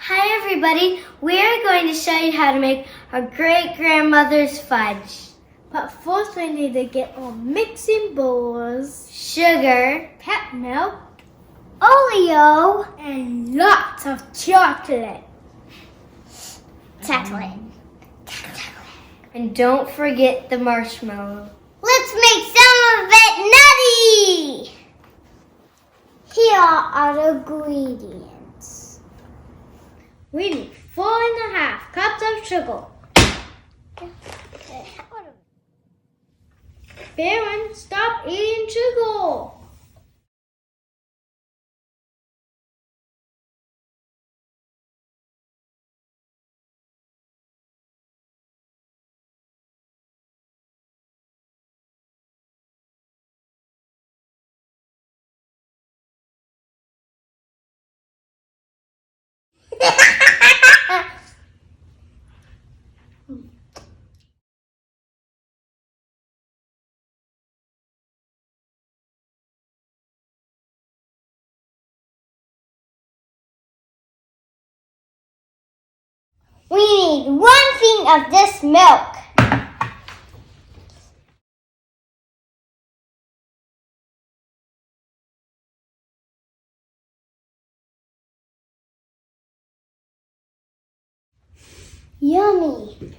Hi everybody, we are going to show you how to make our great-grandmother's fudge. But first we need to get our mixing bowls, Sugar, pet milk, Oreo, and lots of chocolate. and don't forget the marshmallow. Let's make some of it nutty! Here are the ingredients. We need 4.5 cups of sugar. Baron, stop eating sugar. We need 1 thing of this milk. Yummy.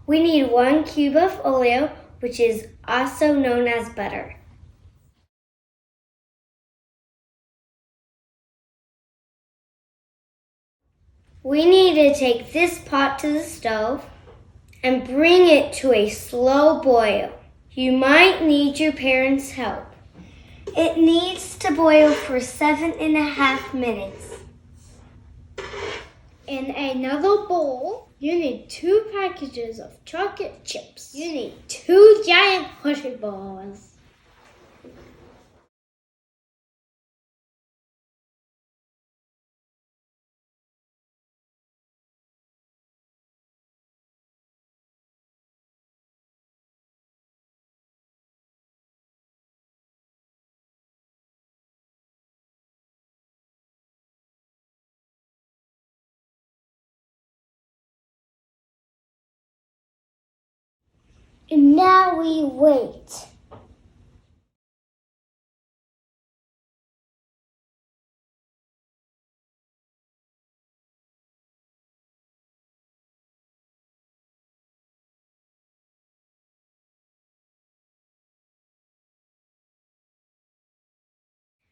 We need 1 cube of Oreo, which is also known as butter. We need to take this pot to the stove and bring it to a slow boil. You might need your parents' help. It needs to boil for 7.5 minutes. In another bowl, you need 2 packages of chocolate chips. You need 2 giant pushing balls. And now we wait.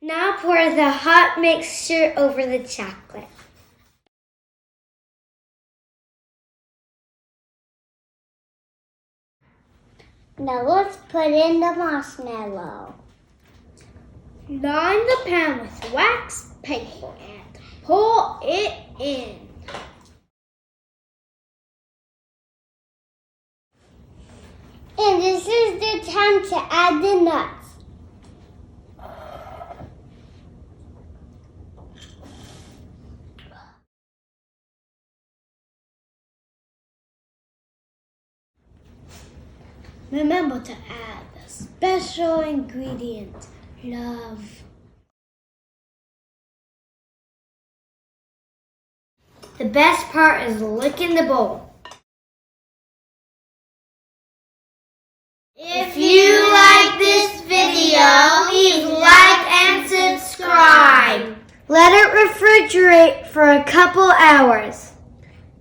Now pour the hot mixture over the chocolate. Now let's put in the marshmallow. Line the pan with wax paper and pour it in. And this is the time to add the nuts. Remember to add the special ingredient, love. The best part is licking the bowl. If you like this video, please like and subscribe. Let it refrigerate for a couple hours.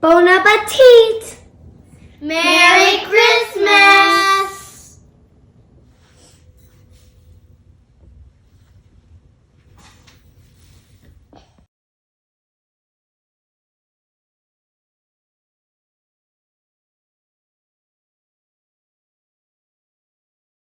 Bon appetit! Merry